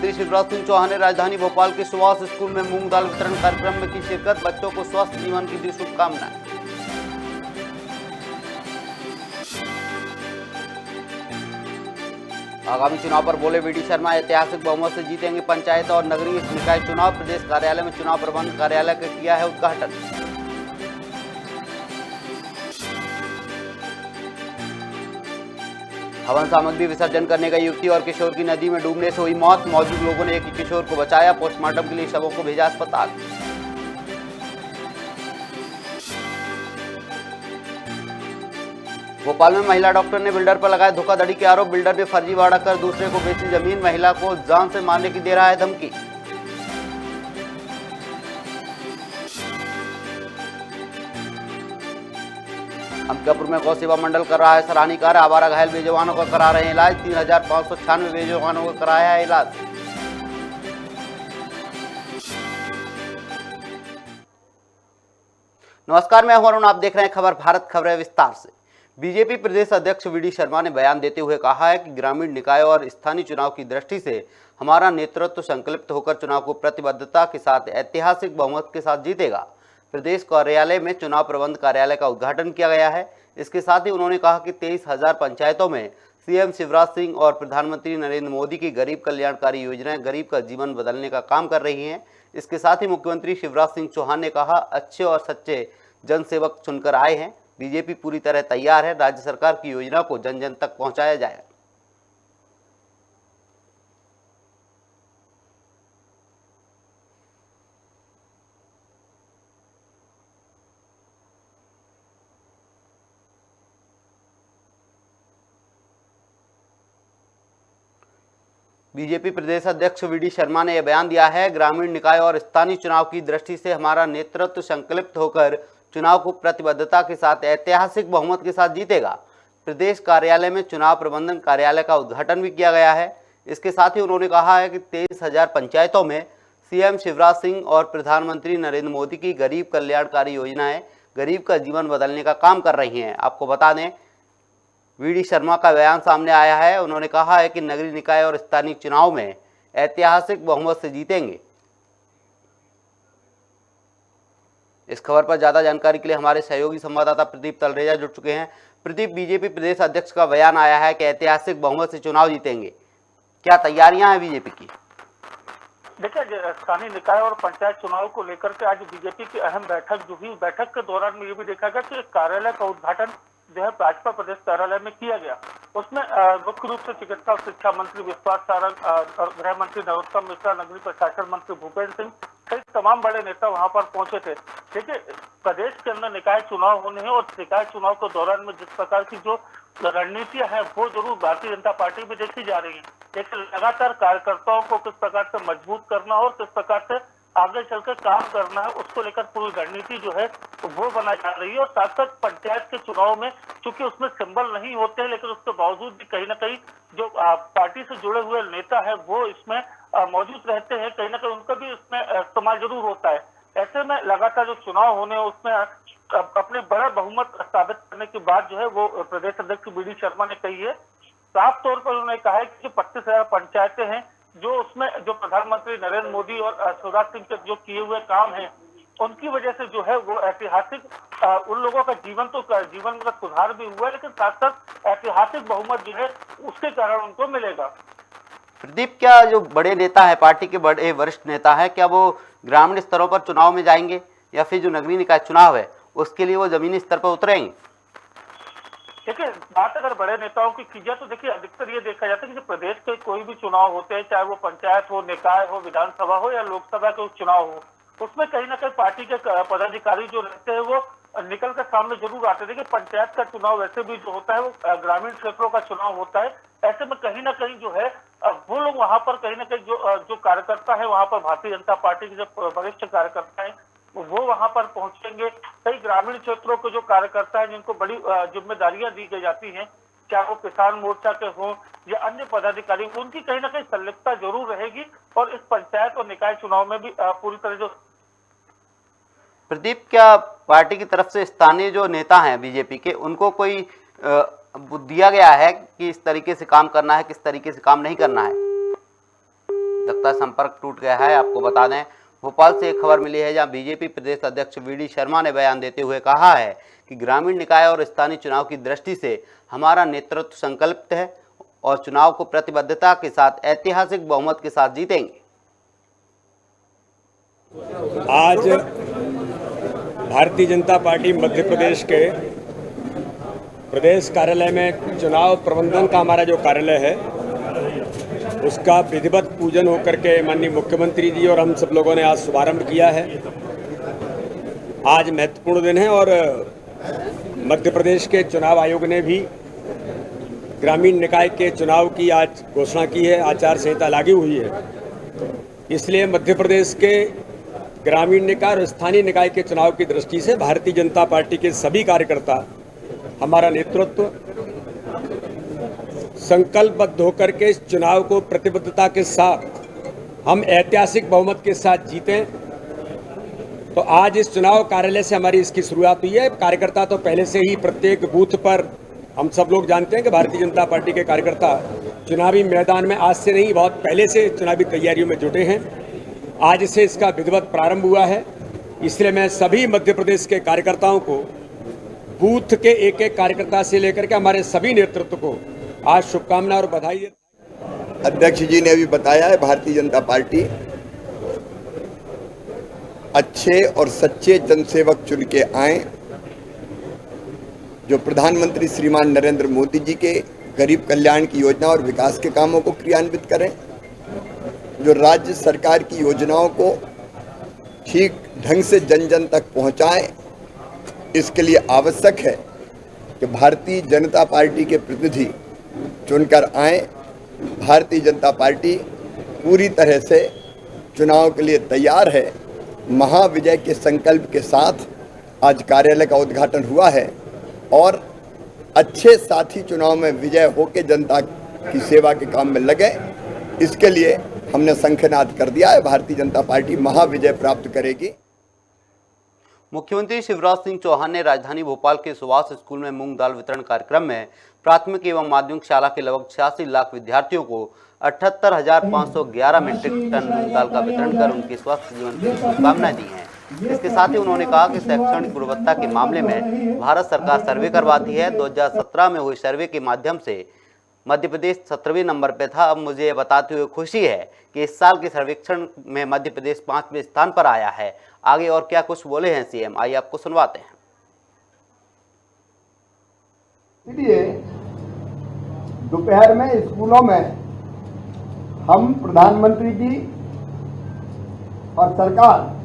मुख्यमंत्री शिवराज सिंह चौहान ने राजधानी भोपाल के सुभाष स्कूल में मूंग दाल वितरण कार्यक्रम में की शिरकत। बच्चों को स्वस्थ जीवन की दी शुभकामनाएं। आगामी चुनाव पर बोले वीडी शर्मा, ऐतिहासिक बहुमत से जीतेंगे पंचायत और नगरीय निकाय चुनाव। प्रदेश कार्यालय में चुनाव प्रबंध कार्यालय का किया है उद्घाटन। हवन सामग्री विसर्जन करने का युवती और किशोर की नदी में डूबने से हुई मौत। मौजूद लोगों ने एक किशोर को बचाया, पोस्टमार्टम के लिए शवों को भेजा अस्पताल। भोपाल में महिला डॉक्टर ने बिल्डर पर लगाए धोखाधड़ी के आरोप। बिल्डर ने फर्जीवाड़ा कर दूसरे को बेची जमीन। महिला को जान से मारने की दे रहा है धमकी। अंबिकापुर में गौ सेवा मंडल कर रहा है सराहनीय कार्य। आवारा घायल बेजुबानों का करा रहे हैं इलाज। 3596 बेजुबानों को कराया है इलाज। नमस्कार, मैं हूं अरुण, आप देख रहे हैं खबर भारत। खबरें विस्तार से। बीजेपी प्रदेश अध्यक्ष वीडी शर्मा ने बयान देते हुए कहा है कि ग्रामीण निकाय और स्थानीय चुनाव की दृष्टि से हमारा नेतृत्व संकल्पित होकर चुनाव को प्रतिबद्धता के साथ ऐतिहासिक बहुमत के साथ जीतेगा। प्रदेश कार्यालय में चुनाव प्रबंध कार्यालय का उद्घाटन किया गया है। इसके साथ ही उन्होंने कहा कि 23,000 पंचायतों में सीएम शिवराज सिंह और प्रधानमंत्री नरेंद्र मोदी की गरीब कल्याणकारी योजनाएं गरीब का जीवन बदलने का काम कर रही हैं। इसके साथ ही मुख्यमंत्री शिवराज सिंह चौहान ने कहा, अच्छे और सच्चे जनसेवक चुनकर आए हैं। बीजेपी पूरी तरह तैयार है, राज्य सरकार की योजना को जन जन तक पहुंचाया जाएगा। बीजेपी प्रदेश अध्यक्ष वीडी शर्मा ने यह बयान दिया है। ग्रामीण निकाय और स्थानीय चुनाव की दृष्टि से हमारा नेतृत्व संकल्पित होकर चुनाव को प्रतिबद्धता के साथ ऐतिहासिक बहुमत के साथ जीतेगा। प्रदेश कार्यालय में चुनाव प्रबंधन कार्यालय का उद्घाटन भी किया गया है। इसके साथ ही उन्होंने कहा है कि 23,000 पंचायतों में सीएम शिवराज सिंह और प्रधानमंत्री नरेंद्र मोदी की गरीब कल्याणकारी योजनाएं गरीब का जीवन बदलने का काम कर रही हैं। आपको बता दें, वीडी शर्मा का बयान सामने आया है। उन्होंने कहा है कि नगरीय निकाय और स्थानीय चुनाव में ऐतिहासिक बहुमत से जीतेंगे। इस खबर पर ज्यादा जानकारी के लिए हमारे सहयोगी संवाददाता प्रदीप तलरेजा जुड़ चुके हैं। प्रदीप, बीजेपी प्रदेश अध्यक्ष का बयान आया है कि ऐतिहासिक बहुमत से चुनाव जीतेंगे, क्या तैयारियां हैं बीजेपी की? देखिए, स्थानीय निकाय और पंचायत चुनाव को लेकर के आज बीजेपी की अहम बैठक जो हुई, बैठक के दौरान में ये भी देखा गया कि कार्यालय का उद्घाटन जो है भाजपा प्रदेश कार्यालय में किया गया। उसमें मुख्य रूप से चिकित्सा और शिक्षा मंत्री विश्वास सारंग और गृह मंत्री नरोत्तम मिश्रा, नगरीय प्रशासन मंत्री भूपेंद्र सिंह सहित तमाम बड़े नेता वहां पर पहुंचे थे। देखिए, प्रदेश के अंदर निकाय चुनाव होने हैं और निकाय चुनाव के दौरान में जिस प्रकार की जो रणनीतियां हैं वो जरूर भारतीय जनता पार्टी में देखी जा रही है। लेकिन लगातार कार्यकर्ताओं को किस प्रकार से मजबूत करना और किस प्रकार से आगे चलकर काम करना है, उसको लेकर पूरी रणनीति जो है वो बनाई जा रही है। और साथ साथ पंचायत के चुनाव में चूंकि उसमें सिंबल नहीं होते हैं, लेकिन उसके बावजूद भी कहीं ना कहीं जो पार्टी से जुड़े हुए नेता है वो इसमें मौजूद रहते हैं, कहीं ना कहीं उनका भी इसमें इस्तेमाल जरूर होता है। ऐसे में लगातार जो चुनाव होने उसमें अपने बड़ा बहुमत साबित करने की बात जो है वो प्रदेश अध्यक्ष वीडी शर्मा ने कही है। साफ तौर पर उन्होंने कहा है कि 25,000 पंचायतें हैं जो उसमें जो प्रधानमंत्री नरेंद्र मोदी और शिवराज सिंह के जो किए हुए काम हैं उनकी वजह से जो है वो ऐतिहासिक उन लोगों का जीवन का सुधार भी हुआ है, लेकिन साथ साथ ऐतिहासिक बहुमत जो है उसके कारण उनको मिलेगा। प्रदीप, क्या जो बड़े नेता है, पार्टी के बड़े वरिष्ठ नेता है, क्या वो ग्रामीण स्तरों पर चुनाव में जाएंगे या फिर जो नगरीय निकाय चुनाव है उसके लिए वो जमीनी स्तर पर उतरेंगे? देखिए, बात अगर बड़े नेताओं की जाए तो देखिए अधिकतर ये देखा जाता है कि जो प्रदेश के कोई भी चुनाव होते हैं, चाहे वो पंचायत हो, निकाय हो, विधानसभा हो या लोकसभा के चुनाव हो, उसमें कहीं ना कहीं पार्टी के पदाधिकारी जो रहते हैं वो निकल कर सामने जरूर आते हैं। देखिए, पंचायत का चुनाव वैसे भी जो होता है वो ग्रामीण क्षेत्रों का चुनाव होता है। ऐसे में कहीं ना कहीं जो है वो लोग वहां पर कहीं ना कहीं जो कार्यकर्ता है वहां पर भारतीय जनता पार्टी के जो वरिष्ठ कार्यकर्ता है वो वहां पर पहुंचेंगे। कई ग्रामीण क्षेत्रों के जो कार्यकर्ता हैं जिनको बड़ी जिम्मेदारियां दी गई जाती हैं, चाहे वो किसान मोर्चा के हों या अन्य पदाधिकारी, उनकी कहीं ना कहीं संलिप्तता जरूर रहेगी और इस पंचायत और निकाय चुनाव में भी पूरी तरह जो। प्रदीप, क्या पार्टी की तरफ से स्थानीय जो नेता हैं बीजेपी के, उनको कोई दिया गया है कि इस तरीके से काम करना है, किस तरीके से काम नहीं करना है? लगता है संपर्क टूट गया है। आपको बता दें, भोपाल से एक खबर मिली है जहां बीजेपी प्रदेश अध्यक्ष वीडी शर्मा ने बयान देते हुए कहा है कि ग्रामीण निकाय और स्थानीय चुनाव की दृष्टि से हमारा नेतृत्व संकल्पित है और चुनाव को प्रतिबद्धता के साथ ऐतिहासिक बहुमत के साथ जीतेंगे। आज भारतीय जनता पार्टी मध्य प्रदेश के प्रदेश कार्यालय में चुनाव प्रबंधन का हमारा जो कार्यालय है उसका विधिवत पूजन होकर के माननीय मुख्यमंत्री जी और हम सब लोगों ने आज शुभारंभ किया है। आज महत्वपूर्ण दिन है और मध्य प्रदेश के चुनाव आयोग ने भी ग्रामीण निकाय के चुनाव की आज घोषणा की है। आचार संहिता लागू हुई है, इसलिए मध्य प्रदेश के ग्रामीण निकाय और स्थानीय निकाय के चुनाव की दृष्टि से भारतीय जनता पार्टी के सभी कार्यकर्ता, हमारा नेतृत्व संकल्पबद्ध होकर के इस चुनाव को प्रतिबद्धता के साथ हम ऐतिहासिक बहुमत के साथ जीतें। तो आज इस चुनाव कार्यालय से हमारी इसकी शुरुआत हुई है। कार्यकर्ता तो पहले से ही प्रत्येक बूथ पर, हम सब लोग जानते हैं कि भारतीय जनता पार्टी के कार्यकर्ता चुनावी मैदान में आज से नहीं, बहुत पहले से चुनावी तैयारियों में जुटे हैं। आज से इसका विधिवत प्रारंभ हुआ है, इसलिए मैं सभी मध्य प्रदेश के कार्यकर्ताओं को, बूथ के एक एक कार्यकर्ता से लेकर के हमारे सभी नेतृत्व को आज शुभकामना और बधाई देता। अध्यक्ष जी ने अभी बताया है, भारतीय जनता पार्टी अच्छे और सच्चे जनसेवक चुन के आए, जो प्रधानमंत्री श्रीमान नरेंद्र मोदी जी के गरीब कल्याण की योजना और विकास के कामों को क्रियान्वित करें, जो राज्य सरकार की योजनाओं को ठीक ढंग से जन जन तक पहुंचाएं। इसके लिए आवश्यक है कि भारतीय जनता पार्टी के प्रतिनिधि चुनकर आए। भारतीय जनता पार्टी पूरी तरह से चुनाव के लिए तैयार है। महाविजय के संकल्प के साथ आज कार्यालय का उद्घाटन हुआ है और अच्छे साथी चुनाव में विजय होकर जनता की सेवा के काम में लगे, इसके लिए हमने शंखनाद कर दिया है। भारतीय जनता पार्टी महाविजय प्राप्त करेगी। मुख्यमंत्री शिवराज सिंह चौहान ने राजधानी भोपाल के सुभाष स्कूल में मूंग दाल वितरण कार्यक्रम में प्राथमिक एवं माध्यमिक शाला के लगभग 86 लाख विद्यार्थियों को 78,511 मीट्रिक टन मूंग दाल का वितरण कर उनके स्वस्थ जीवन की शुभकामनाएं दी हैं। इसके साथ ही उन्होंने कहा कि शैक्षणिक गुणवत्ता के मामले में भारत सरकार सर्वे करवाती है। 2017 में हुए सर्वे के माध्यम से मध्य प्रदेश 17वें नंबर पर था। अब मुझे ये बताते हुए खुशी है कि इस साल के सर्वेक्षण में मध्य प्रदेश 5वें स्थान पर आया है। आगे और क्या कुछ बोले हैं सीएम, आइए आपको सुनवाते हैं। इसलिए दोपहर में स्कूलों में हम प्रधानमंत्री जी और सरकार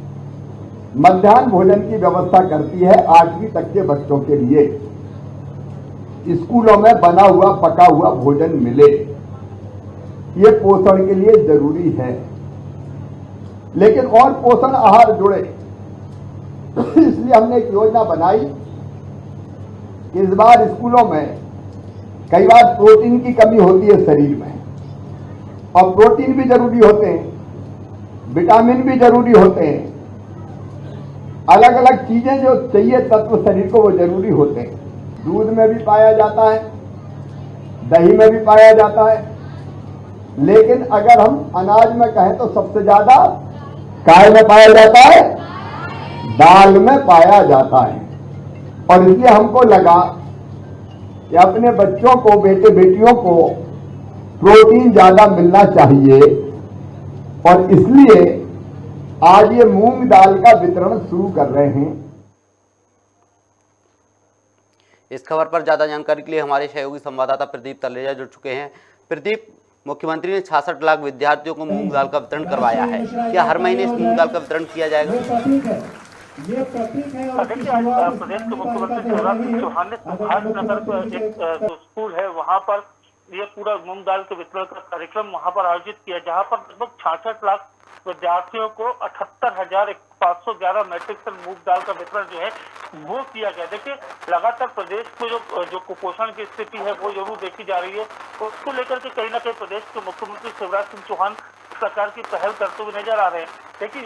मध्याह्न भोजन की व्यवस्था करती है 8वीं तक के बच्चों के लिए। स्कूलों में बना हुआ पका हुआ भोजन मिले, ये पोषण के लिए जरूरी है। लेकिन और पोषण आहार जुड़े, इसलिए हमने एक योजना बनाई कि इस बार स्कूलों में कई बार प्रोटीन की कमी होती है शरीर में, और प्रोटीन भी जरूरी होते हैं, विटामिन भी जरूरी होते हैं, अलग अलग चीजें जो चाहिए तत्व शरीर को वो जरूरी होते हैं। दूध में भी पाया जाता है, दही में भी पाया जाता है, लेकिन अगर हम अनाज में कहें तो सबसे ज्यादा काय में पाया जाता है, दाल में पाया जाता है। और इसलिए हमको लगा कि अपने बच्चों को, बेटे बेटियों को प्रोटीन ज्यादा मिलना चाहिए, और इसलिए आज ये मूंग दाल का वितरण शुरू कर रहे हैं। इस खबर पर ज्यादा जानकारी के लिए हमारे सहयोगी संवाददाता प्रदीप तलेजा जुड़ चुके हैं। प्रदीप, मुख्यमंत्री ने 66 लाख विद्यार्थियों को मूंग दाल का वितरण करवाया है, क्या हर महीने इस मूंग दाल का वितरण किया जाएगा? देखिए, आज प्रदेश के मुख्यमंत्री शिवराज सिंह चौहान ने सुभाष नगर का एक जो स्कूल है वहां पर ये पूरा मूंग दाल के वितरण का कार्यक्रम वहां पर आयोजित किया, जहां पर लगभग 66 लाख विद्यार्थियों को 78,511 मैट्रिक टन मूंग दाल का वितरण जो है वो किया गया। देखिए, लगातार प्रदेश को जो कुपोषण की स्थिति है वो जरूर देखी जा रही है, तो उसको लेकर के कहीं ना कहीं प्रदेश के मुख्यमंत्री शिवराज सिंह चौहान सरकार की पहल करते हुए नजर आ रहे हैं। देखिए,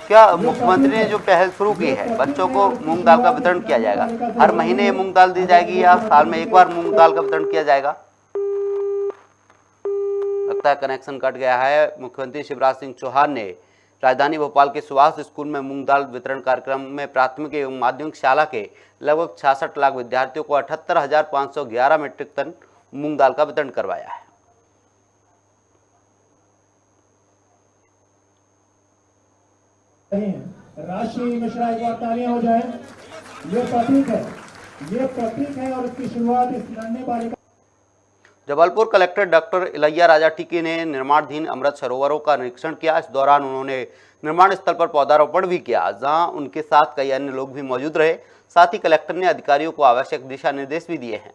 क्या मुख्यमंत्री ने जो पहल शुरू की है, बच्चों को मूंग दाल का वितरण किया जाएगा, हर महीने मूंग दाल दी जाएगी या साल में एक बार मूंग दाल का वितरण किया जाएगा? लगता है कनेक्शन कट गया है। मुख्यमंत्री शिवराज सिंह चौहान ने राजधानी भोपाल के सुभाष स्कूल में मूंग दाल वितरण कार्यक्रम में प्राथमिक एवं माध्यमिक शाला के लगभग 66 लाख विद्यार्थियों को 78,511 मीट्रिक टन मूंग दाल का वितरण करवाया है। राष्ट्रीय मिश्रा एक बार तालियां हो जाए। ये प्रतीक है और इसकी शुरुआत इस लड़ने वाले जबलपुर कलेक्टर डॉक्टर इलैया राजा टिक्की ने निर्माणाधीन अमृत सरोवरों का निरीक्षण किया। इस दौरान उन्होंने निर्माण स्थल पर पौधारोपण भी किया, जहां उनके साथ कई अन्य लोग भी मौजूद रहे। साथ ही कलेक्टर ने अधिकारियों को आवश्यक दिशा निर्देश भी दिए हैं।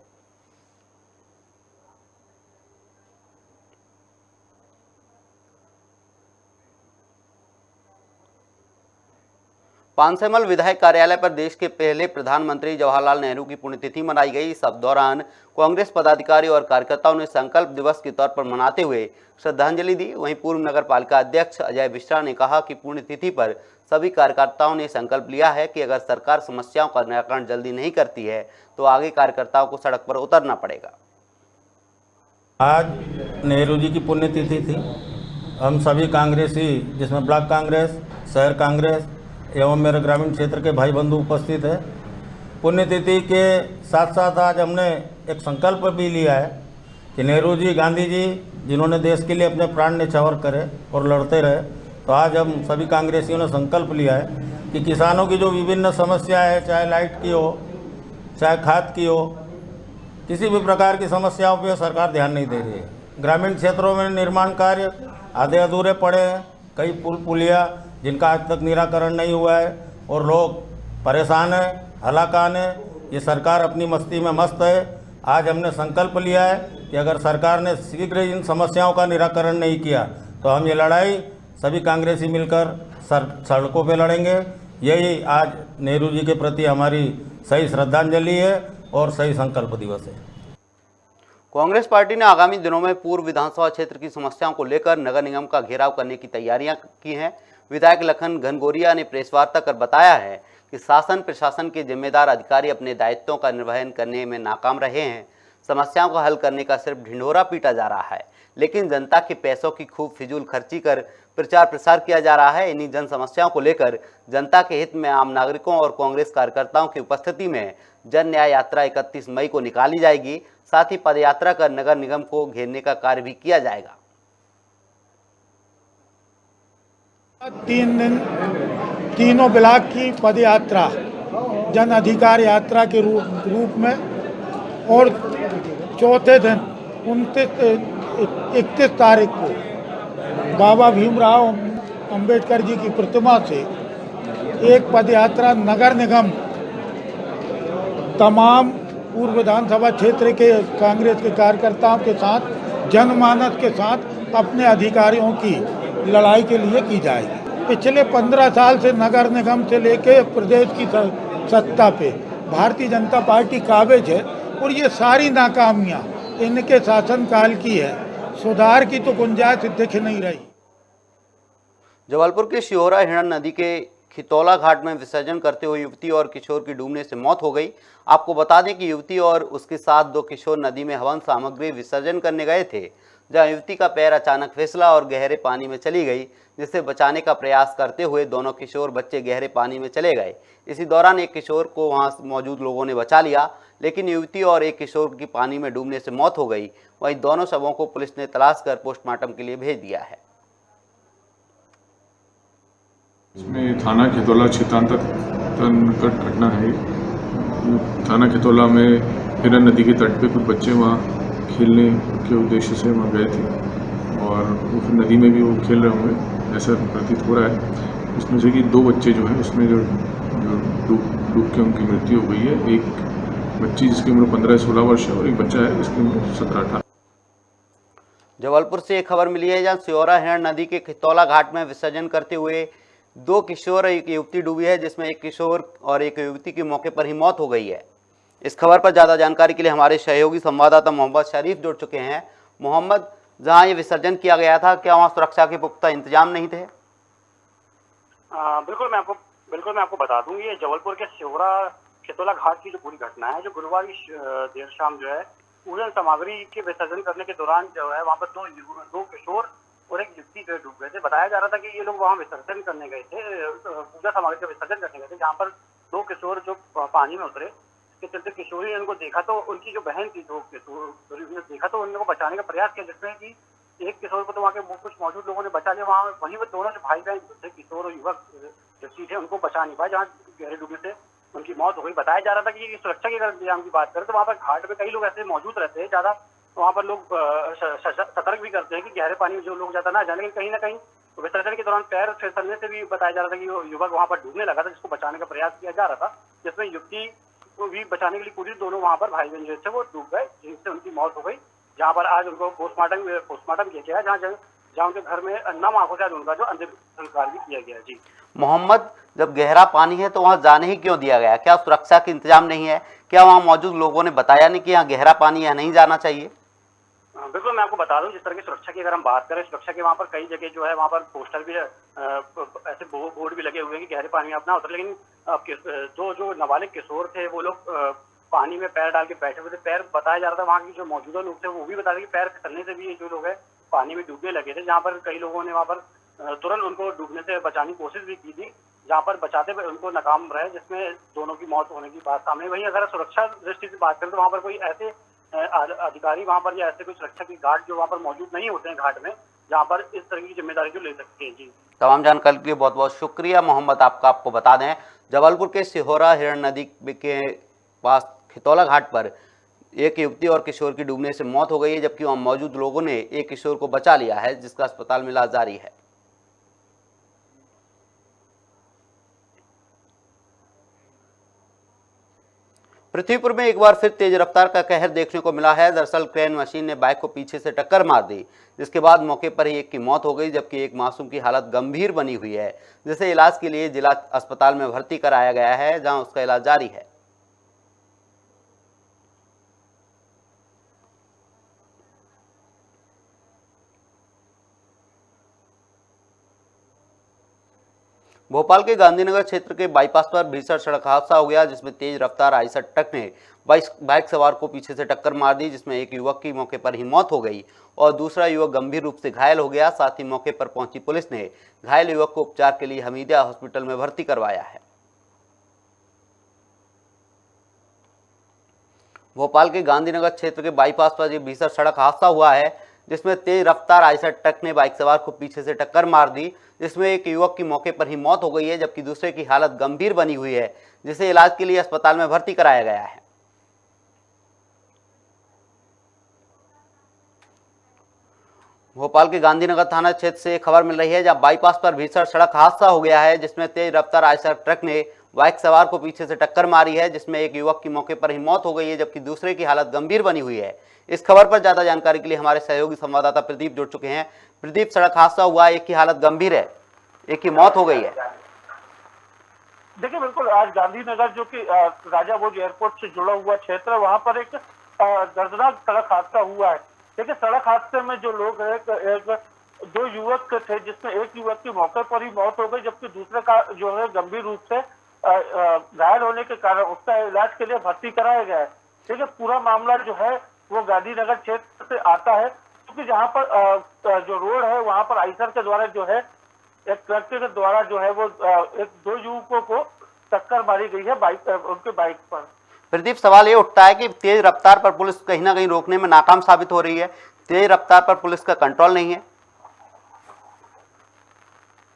पानसेमल विधायक कार्यालय पर देश के पहले प्रधानमंत्री जवाहरलाल नेहरू की पुण्यतिथि मनाई गई। इस दौरान कांग्रेस पदाधिकारी और कार्यकर्ताओं ने संकल्प दिवस के तौर पर मनाते हुए श्रद्धांजलि दी। वहीं पूर्व नगर पालिका अध्यक्ष अजय मिश्रा ने कहा कि पुण्यतिथि पर सभी कार्यकर्ताओं ने संकल्प लिया है कि अगर सरकार समस्याओं का निराकरण जल्दी नहीं करती है तो आगे कार्यकर्ताओं को सड़क पर उतरना पड़ेगा। आज नेहरू जी की पुण्यतिथि थी। हम सभी कांग्रेसी, जिसमें ब्लॉक कांग्रेस, शहर कांग्रेस एवं मेरे ग्रामीण क्षेत्र के भाई बंधु उपस्थित है। पुण्यतिथि के साथ साथ आज हमने एक संकल्प भी लिया है कि नेहरू जी, गांधी जी जिन्होंने देश के लिए अपने प्राण न्यौछावर करे और लड़ते रहे, तो आज हम सभी कांग्रेसियों ने संकल्प लिया है कि किसानों की जो विभिन्न समस्याएं हैं, चाहे लाइट की हो, चाहे खाद की हो, किसी भी प्रकार की समस्याओं पर सरकार ध्यान नहीं दे रही है। ग्रामीण क्षेत्रों में निर्माण कार्य आधे अधूरे पड़े हैं, कई पुल पुलिया जिनका आज तक निराकरण नहीं हुआ है और लोग परेशान हैं, हलाकान हैं। ये सरकार अपनी मस्ती में मस्त है। आज हमने संकल्प लिया है कि अगर सरकार ने शीघ्र इन समस्याओं का निराकरण नहीं किया तो हम ये लड़ाई सभी कांग्रेसी मिलकर सड़कों पे लड़ेंगे। यही आज नेहरू जी के प्रति हमारी सही श्रद्धांजलि है और सही संकल्प दिवस है। कांग्रेस पार्टी ने आगामी दिनों में पूर्व विधानसभा क्षेत्र की समस्याओं को लेकर नगर निगम का घेराव करने की तैयारियां की हैं। विधायक लखन घनघोरिया ने प्रेस वार्ता कर बताया है कि शासन प्रशासन के जिम्मेदार अधिकारी अपने दायित्वों का निर्वहन करने में नाकाम रहे हैं। समस्याओं का हल करने का सिर्फ ढिंढोरा पीटा जा रहा है, लेकिन जनता के पैसों की खूब फिजूल खर्ची कर प्रचार प्रसार किया जा रहा है। इन्हीं जन समस्याओं को लेकर जनता के हित में आम नागरिकों और कांग्रेस कार्यकर्ताओं की उपस्थिति में जन न्याय यात्रा 31 मई को निकाली जाएगी। साथ ही पदयात्रा कर नगर निगम को घेरने का कार्य भी किया जाएगा। 3 दिन तीनों ब्लॉक की पदयात्रा जन अधिकार यात्रा के रूप में और चौथे दिन 31 तारीख को बाबा भीमराव अंबेडकर जी की प्रतिमा से एक पदयात्रा नगर निगम तमाम पूर्व विधानसभा क्षेत्र के कांग्रेस के कार्यकर्ताओं के साथ, जनमानस के साथ अपने अधिकारियों की लड़ाई के लिए की जाएगी। पिछले 15 साल से नगर निगम से लेकर प्रदेश की सत्ता पे भारतीय जनता पार्टी काबिज है और ये सारी नाकामियां इनके शासनकाल की है। सुधार की तो गुंजाइश दिख नहीं रही। जबलपुर के शिहोरा हिरण नदी के खितौला घाट में विसर्जन करते हुए युवती और किशोर की डूबने से मौत हो गई। आपको बता दें कि युवती और उसके साथ 2 किशोर नदी में हवन सामग्री विसर्जन करने गए थे, जहां युवती का पैर अचानक फिसला और गहरे पानी में चली गई, जिसे बचाने का प्रयास करते हुए दोनों किशोर बच्चे गहरे पानी में चले गए। इसी दौरान एक किशोर को वहां मौजूद लोगों ने बचा लिया, लेकिन युवती और एक किशोर की पानी में डूबने से मौत हो गई। वहीं दोनों शवों को पुलिस ने तलाश कर पोस्टमार्टम के लिए भेज दिया है। इसमें थाना खितौला क्षेत्रांतर्गत घटना है। थाना खितौला में हिरन नदी के तट पे कुछ बच्चे वहाँ खेलने के उद्देश्य से वहाँ गए थे और वो फिर नदी में भी वो खेल रहे होंगे, ऐसा प्रतीत हो रहा है। उसमें से कि 2 बच्चे जो हैं उसमें जो डूब के उनकी मृत्यु हो गई है। एक बच्ची जिसकी उम्र 15-16 वर्ष है और एक बच्चा है जिसकी उम्र 17-18। जबलपुर से एक खबर मिली है, जहां शिहोरा हिरण नदी के खितौला घाट में विसर्जन करते हुए 2 किशोर और एक युवती डूबी है, जिसमें एक किशोर और एक युवती की मौके पर ही मौत हो गई है। इस खबर पर ज्यादा जानकारी के लिए हमारे सहयोगी संवाददाता मोहम्मद शरीफ जुड़ चुके हैं। मोहम्मद, जहां ये विसर्जन किया गया था, क्या वहां सुरक्षा के पुख्ता इंतजाम नहीं थे? बिल्कुल मैं आपको बता दूं, ये जबलपुर के शिहोरा खितौला घाट की जो पूरी घटना है, जो गुरुवार की देर शाम जो है पूजन सामग्री के विसर्जन करने के दौरान जो है वहाँ पर दो किशोर और एक युवती जो है डूब गए थे। बताया जा रहा था कि ये लोग वहाँ विसर्जन करने गए थे, पूजा सामग्री का विसर्जन करने गए थे, जहाँ पर दो किशोर जो पानी में उतरे। इसके चलते किशोरी ने उनको देखा तो उनकी जो बहन थी, दो किशोर ने देखा तो उनको बचाने का प्रयास किया, जिसमें कि एक किशोर को तो वहाँ के कुछ मौजूद लोगों ने बचा लिया। वहाँ वहीं पर दोनों जो भाई बहन थे, किशोर और युवक व्यक्ति थे, उनको बचा नहीं पाए, जहाँ गहरे डूबने से उनकी मौत हो गई। बताया जा रहा था कि सुरक्षा के इंतजाम की बात करें तो वहाँ पर घाट पे कई लोग ऐसे मौजूद रहते हैं, ज्यादा वहाँ पर लोग सतर्क भी करते हैं कि गहरे पानी में जो लोग ज्यादा ना जाए, लेकिन कहीं ना कहीं विसर्जन के दौरान पैर फिसलने से भी बताया जा रहा था कि वो युवक वहाँ पर डूबने लगा था, जिसको बचाने का प्रयास किया जा रहा था, जिसमें युवती को भी बचाने के लिए पूरी दोनों वहाँ पर भाई बहन जो थे वो डूब गए, जिनसे उनकी मौत हो गई। जहाँ पर आज उनको पोस्टमार्टम किया गया, जहाँ उनके घर में नम आंखों से आज उनका जो अंतिम संस्कार भी किया गया। जी मोहम्मद, जब गहरा पानी है तो वहां जाने ही क्यों दिया गया? क्या सुरक्षा के इंतजाम नहीं है? क्या वहां मौजूद लोगों ने बताया नहीं कि यहाँ गहरा पानी है, नहीं जाना चाहिए? बिल्कुल, मैं आपको बता दूं, जिस तरह की सुरक्षा की अगर हम बात करें, सुरक्षा के वहाँ पर कई जगह जो है वहाँ पर पोस्टर भी ऐसे बोर्ड भी लगे हुए हैं कि गहरे पानी में अपना उतर, लेकिन जो नाबालिग किशोर थे वो लोग पानी में पैर डाल के बैठे हुए थे। पैर बताया जा रहा था, वहाँ के जो मौजूदा लोग थे वो भी बता रहे कि पैर फिसलने से भी ये जो लोग हैं पानी में डूबने लगे थे, जहाँ पर कई लोगों ने वहाँ पर तुरंत उनको डूबने से बचाने की कोशिश भी की थी, जहाँ पर बचाते हुए उनको नाकाम रहे, जिसमें दोनों की मौत होने की बात सामने। वहीं अगर सुरक्षा दृष्टि से बात करें तो वहाँ पर कोई ऐसे अधिकारी वहाँ पर या ऐसे कोई सुरक्षा के गार्ड जो वहाँ पर मौजूद नहीं होते हैं घाट में, जहाँ पर इस तरह की जिम्मेदारी जो ले सकते हैं। जी, तमाम जानकारी के लिए बहुत बहुत शुक्रिया मोहम्मद। आपको बता दें, जबलपुर के सिहोरा हिरण नदी के पास खितौला घाट पर एक युवती और किशोर की डूबने से मौत हो गई है, जबकि वहां मौजूद लोगों ने एक किशोर को बचा लिया है, जिसका अस्पताल में इलाज जारी है। पृथ्वीपुर में एक बार फिर तेज रफ्तार का कहर देखने को मिला है। दरअसल क्रेन मशीन ने बाइक को पीछे से टक्कर मार दी, जिसके बाद मौके पर ही एक की मौत हो गई, जबकि एक मासूम की हालत गंभीर बनी हुई है, जिसे इलाज के लिए जिला अस्पताल में भर्ती कराया गया है, जहां उसका इलाज जारी है। भोपाल के गांधीनगर क्षेत्र के बाईपास पर भीषण सड़क हादसा हो गया, जिसमें तेज रफ्तार आइसर ट्रक ने बाइक सवार को पीछे से टक्कर मार दी, जिसमें एक युवक की मौके पर ही मौत हो गई और दूसरा युवक गंभीर रूप से घायल हो गया। साथ ही मौके पर पहुंची पुलिस ने घायल युवक को उपचार के लिए हमीदिया हॉस्पिटल में भर्ती करवाया है। भोपाल के गांधीनगर क्षेत्र के बाईपास पर यह भीषण सड़क हादसा हुआ है, जिसमें तेज रफ्तार आइसर ट्रक ने बाइक सवार को पीछे से टक्कर मार दी, जिसमें एक युवक की मौके पर ही मौत हो गई है, जबकि दूसरे की हालत गंभीर बनी हुई है, जिसे इलाज के लिए अस्पताल में भर्ती कराया गया है। भोपाल के गांधीनगर थाना क्षेत्र से खबर मिल रही है, जहां बाईपास पर भीषण सड़क हादसा हो गया है, जिसमें तेज रफ्तार आइसर ट्रक ने बाइक सवार को पीछे से टक्कर मारी है, जिसमें एक युवक की मौके पर ही मौत हो गई है, जबकि दूसरे की हालत गंभीर बनी हुई है। इस खबर पर ज्यादा जानकारी के लिए हमारे सहयोगी संवाददाता प्रदीप जुड़ चुके हैं। प्रदीप, सड़क हादसा हुआ, एक की हालत गंभीर है, एक की मौत हो गई है। देखिए, बिल्कुल आज गांधीनगर जो कि राजा भोज एयरपोर्ट से जुड़ा हुआ क्षेत्र है, वहां पर एक दर्दनाक सड़क हादसा हुआ है। देखिए, सड़क हादसे में जो लोग दो युवक थे, जिसमें एक युवक की मौके पर ही मौत हो गई, जबकि दूसरे का जो है गंभीर रूप से घायल होने के कारण उसका इलाज के लिए भर्ती कराया गया है। देखिए, पूरा मामला जो है वो गांधीनगर क्षेत्र से आता है, क्योंकि जहाँ पर जो रोड है वहाँ पर आइसर के द्वारा जो है एक ट्रक के द्वारा जो है वो एक दो युवकों को टक्कर मारी गई है उनके बाइक पर। प्रदीप, सवाल ये उठता है कि तेज रफ्तार पर पुलिस कहीं ना कहीं रोकने में नाकाम साबित हो रही है, तेज रफ्तार पर पुलिस का कंट्रोल नहीं है।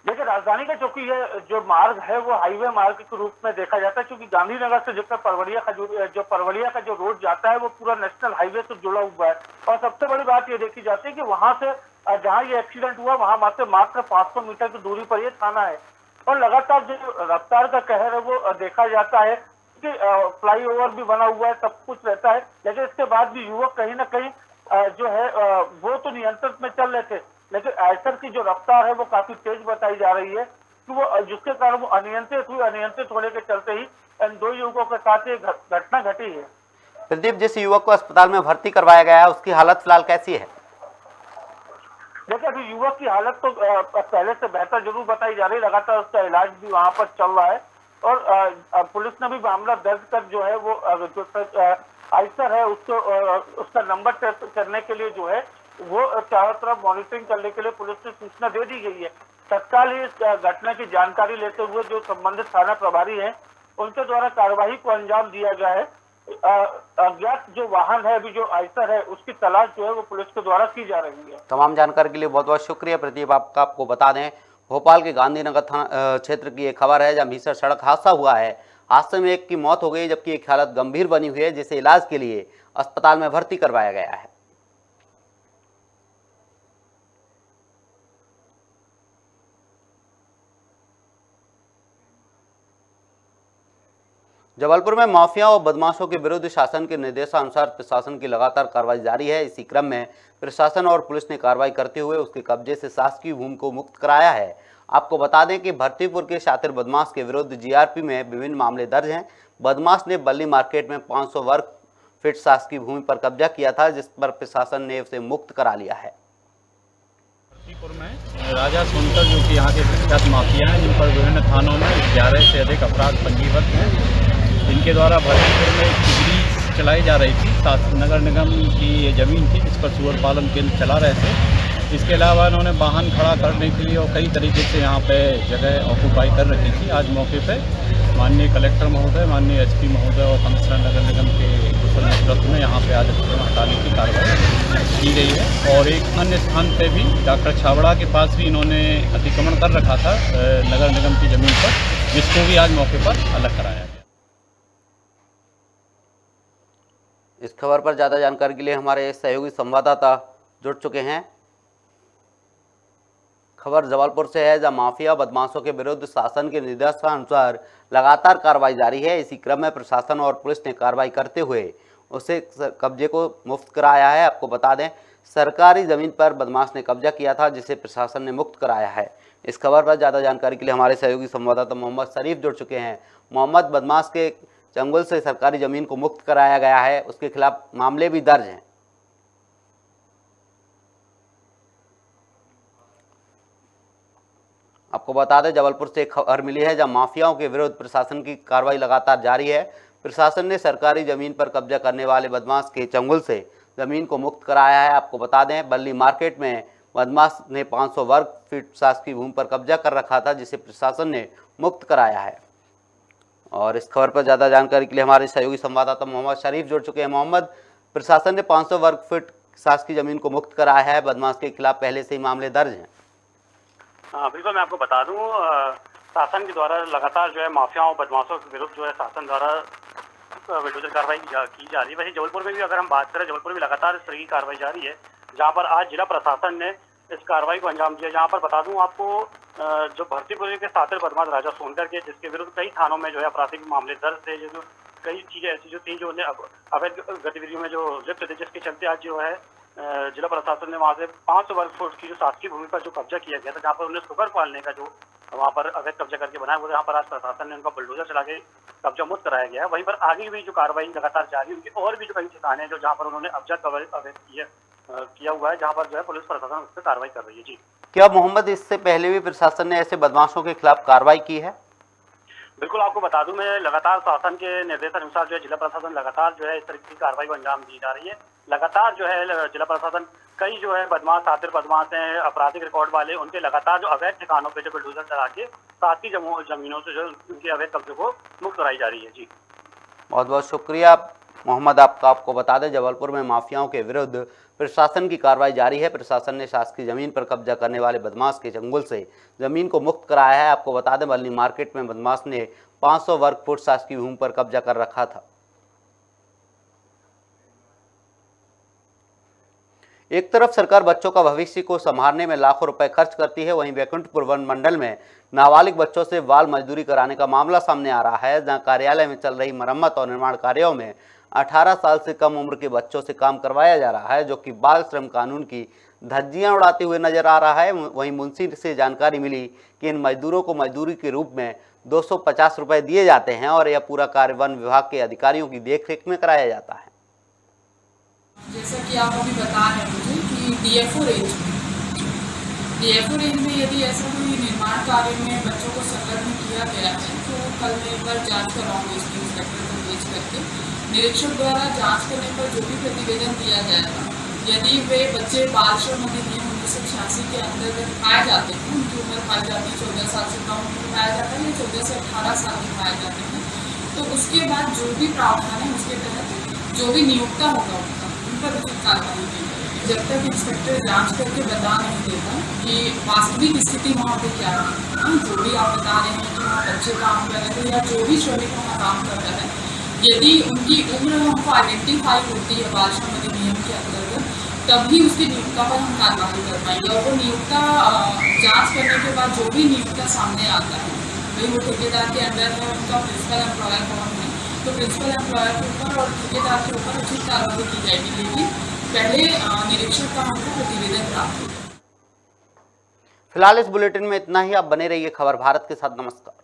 देखिए, राजधानी का चूंकि ये जो मार्ग है वो हाईवे मार्ग के रूप में देखा जाता है, क्योंकि गांधीनगर से जो परवलिया का जो रोड जाता है वो पूरा नेशनल हाईवे से जुड़ा हुआ है। और सबसे बड़ी बात ये देखी जाती है कि वहां से जहां ये एक्सीडेंट हुआ वहां से मात्र 500 मीटर की दूरी पर ये थाना है, और लगातार जो रफ्तार का कहर है वो देखा जाता है कि फ्लाईओवर भी बना हुआ है, सब कुछ रहता है, लेकिन इसके बाद भी युवक कहीं ना कहीं जो है वो तो नियंत्रण में चल रहे थे, लेकिन आइसर की जो रफ्तार है वो काफी तेज बताई जा रही है, कि वो जिसके कारण वो अनियंत्रित होने के चलते ही इन दो युवकों के साथ ये घटना घटी है। प्रदीप, जिस युवक को अस्पताल में भर्ती करवाया गया है उसकी हालत फिलहाल कैसी है? देखिए, अभी युवक की हालत तो पहले से बेहतर जरूर बताई जा रही है, लगातार उसका इलाज भी वहाँ पर चल रहा है, और पुलिस ने भी मामला दर्ज कर जो है वो आइसर है उसको उसका नंबर टेस्ट करने के लिए जो है वो चारों तरफ मॉनिटरिंग करने के लिए पुलिस को सूचना दे दी गई है। तत्काल ही इस घटना की जानकारी लेते हुए जो संबंधित थाना प्रभारी हैं उनके द्वारा कार्यवाही को अंजाम दिया गया है। अज्ञात जो वाहन है, अभी जो आइसर है, उसकी तलाश जो है वो पुलिस के द्वारा की जा रही है। तमाम जानकारी के लिए बहुत बहुत शुक्रिया प्रदीप। आपको बता दें, भोपाल के गांधीनगर थाना क्षेत्र की एक खबर है जहां भीषण सड़क हादसा हुआ है। हादसे में एक की मौत हो गई जबकि एक हालत गंभीर बनी हुई है जिसे इलाज के लिए अस्पताल में भर्ती करवाया गया है। जबलपुर में माफिया और बदमाशों के विरुद्ध शासन के निर्देशानुसार प्रशासन की लगातार कार्रवाई जारी है। इसी क्रम में प्रशासन और पुलिस ने कार्रवाई करते हुए उसके कब्जे से शासकीय भूमि को मुक्त कराया है। आपको बता दें कि भर्तीपुर के शातिर बदमाश के विरुद्ध जीआरपी में विभिन्न मामले दर्ज हैं। बदमाश ने बल्ली मार्केट में 500 वर्ग फीट शासकीय भूमि पर कब्जा किया था, जिस पर प्रशासन ने उसे मुक्त करा लिया है। भर्तीपुर में राजा सोनकर जो कि यहाँ के प्रख्यात माफिया हैं, जिन पर विभिन्न थानों में 11 से अधिक अपराध पंजीबद्ध हैं, इनके द्वारा भर्तीपुर में तिजड़ी चलाई जा रही थी। नगर निगम की ये ज़मीन थी जिस पर सुअर पालन केंद्र चला रहे थे। इसके अलावा इन्होंने वाहन खड़ा करने के लिए और कई तरीके से यहाँ पे जगह ऑक्यूपाई कर रखी थी। आज मौके पे माननीय कलेक्टर महोदय, माननीय एसपी महोदय और कमिश्नर नगर निगम के कुशल नेतृत्व में यहाँ पे आज हटाने की कार्रवाई की गई है। और एक अन्य स्थान पे भी डॉक्टर छाबड़ा के पास भी इन्होंने अतिक्रमण कर रखा था नगर निगम की ज़मीन पर, जिसको भी आज मौके पर अलग कराया गया। इस खबर पर ज़्यादा जानकारी के लिए हमारे सहयोगी संवाददाता जुड़ चुके हैं। खबर जबलपुर से है, जहां माफिया बदमाशों के विरुद्ध शासन के निर्देशानुसार लगातार कार्रवाई जारी है। इसी क्रम में प्रशासन और पुलिस ने कार्रवाई करते हुए उसे कब्जे को मुक्त कराया है। आपको बता दें, सरकारी जमीन पर बदमाश ने कब्जा किया था जिसे प्रशासन ने मुक्त कराया है। इस खबर पर ज़्यादा जानकारी के लिए हमारे सहयोगी संवाददाता मोहम्मद शरीफ जुड़ चुके हैं। मोहम्मद, बदमाश के चंगुल से सरकारी जमीन को मुक्त कराया गया है, उसके खिलाफ मामले भी दर्ज हैं। आपको बता दें, जबलपुर से एक खबर मिली है जहां माफियाओं के विरुद्ध प्रशासन की कार्रवाई लगातार जारी है। प्रशासन ने सरकारी जमीन पर कब्जा करने वाले बदमाश के चंगुल से जमीन को मुक्त कराया है। आपको बता दें, बल्ली मार्केट में बदमाश ने 500 वर्ग फीट शासकीय भूमि पर कब्जा कर रखा था, जिसे प्रशासन ने मुक्त कराया है। और इस खबर पर ज़्यादा जानकारी के लिए हमारे सहयोगी संवाददाता मोहम्मद शरीफ जुड़ चुके हैं। मोहम्मद, प्रशासन ने 500 वर्ग फीट शासकीय जमीन को मुक्त कराया है, बदमाश के खिलाफ पहले से ही मामले दर्ज हैं। हाँ बिल्कुल, मैं आपको बता दूं, शासन के द्वारा लगातार जो है माफियाओं बदमाशों के विरुद्ध जो है शासन द्वारा विरोध कार्रवाई की जा रही है। वैसे जबलपुर में भी अगर हम बात करें, जबलपुर में लगातार इस तरह की कार्रवाई जारी है, जहाँ पर आज जिला प्रशासन ने इस कार्रवाई को अंजाम दिया। जहाँ पर बता दूं आपको, जो भर्तीपुर के शातिर बदमाश राजा सोनकर के, जिसके विरुद्ध कई थानों में जो है आपराधिक मामले दर्ज थे, जो कई चीजें ऐसी जो थी जो अवैध गतिविधियों में जो लिप्त थे, जिसके चलते आज जो है जिला प्रशासन ने वहाँ से 500 वर्ग फुट की जो शासकीय भूमि पर जो कब्जा किया गया था, जहाँ पर उन्हें सुगर पालने का जो वहाँ पर अवैध कब्जा करके बनाया, वो यहाँ पर आज प्रशासन ने उनका बुलडोजर चला के कब्जा मुक्त कराया गया है। वहीं पर आगे भी जो कार्रवाई लगातार जारी, उनकी और भी जो कई ठिकाने हैं जो जहाँ पर उन्होंने अवैध किया हुआ है, जहाँ पर जो है पुलिस प्रशासन उस पर कार्रवाई कर रही है। जी क्या मोहम्मद, इससे पहले भी प्रशासन ने ऐसे बदमाशों के खिलाफ कार्रवाई की है? बिल्कुल, आपको बता दूं, मैं लगातार शासन के निर्देशानुसार जो है जिला प्रशासन लगातार जो है इस तरीके की कार्रवाई को अंजाम दी जा रही है। लगातार जो है जिला प्रशासन कई जो है बदमाश, शातिर बदमाश हैं, आपराधिक रिकॉर्ड वाले, उनके लगातार जो अवैध ठिकानों पे जो बुलडोजर चला के शासकीय जमीनों से जो उनके अवैध कब्जे को मुक्त कराई जा रही है। जी बहुत बहुत शुक्रिया मोहम्मद। आपको बता दें, जबलपुर में माफियाओं के विरुद्ध प्रशासन की कार्रवाई जारी है। प्रशासन ने शासकीय जमीन पर कब्जा करने वाले बदमाश के चंगुल से जमीन को मुक्त कराया है। आपको बता दें, बल्ली मार्केट में बदमाश ने 500 वर्ग फुट शासकीय भूमि पर कब्जा कर रखा था। एक तरफ सरकार बच्चों का भविष्य को संभालने में लाखों रुपए खर्च करती है, वहीं बैकुंठपुर वन मंडल में नाबालिग बच्चों से बाल मजदूरी कराने का मामला सामने आ रहा है, जहां कार्यालय में चल रही मरम्मत और निर्माण कार्यों में 18 साल से कम उम्र के बच्चों से काम करवाया जा रहा है, जो कि बाल श्रम कानून की धज्जियां उड़ाते हुए नजर आ रहा है। वहीं मुंशी से जानकारी मिली कि इन मजदूरों को मजदूरी के रूप में 250 रुपए दिए जाते हैं और यह पूरा कार्य वन विभाग के अधिकारियों की देखरेख में कराया जाता है। जैसा कि आप अभी बता रहे मुझे कि डीएफओ रेंज में यदि ऐसा कोई निर्माण कार्य में बच्चों को संलग्न किया गया है तो कल मैं एक बार जांच कराऊंगी इसकी इंस्पेक्टर को भेज करके। निरीक्षक द्वारा जांच करने पर जो भी प्रतिवेदन दिया जाएगा, यदि वे बच्चे बाल श्रम अधिनियम 1986 के अंतर्गत पाए जाते हैं, उनकी उम्र पाई जाती है 14 साल से कम उम्र पाया जाता है या 14 से 18 साल के पाए जाते हैं, तो उसके बाद जो भी प्रावधान है उसके तहत जो भी नियुक्ता होगा उन पर उचित कार्रवाई की जाएगी। जब तक इंस्पेक्टर जांच करके बता नहीं देगा कि वास्तविक स्थिति वहाँ पे क्या है, जो भी आप बता रहे हैं कि वहाँ बच्चे काम कर रहे हैं या जो भी श्रमिक वहाँ काम कर रहे हैं, यदि उनकी उम्र हमको आइडेंटिफाई होती है बाल श्रम अधिनियम के अंतर्गत, तभी उसकी नियुक्ता पर हम कार्रवाई कर पाएंगे। और वो नियुक्ता जांच करने के बाद जो भी नियुक्ता सामने आता है, वही वो ठेकेदार के अंडर है, उनका प्रिंसिपल एम्प्लॉयर कौन है, तो प्रिंसिपल एम्प्लॉयर के ऊपर और ठेकेदार के ऊपर उचित कार्रवाई की जाएगी। लेकिन पहले निरीक्षक का हमको प्रतिवेदन प्राप्त हो। फिलहाल इस बुलेटिन में इतना ही। आप बने रहिए खबर भारत के साथ। नमस्कार।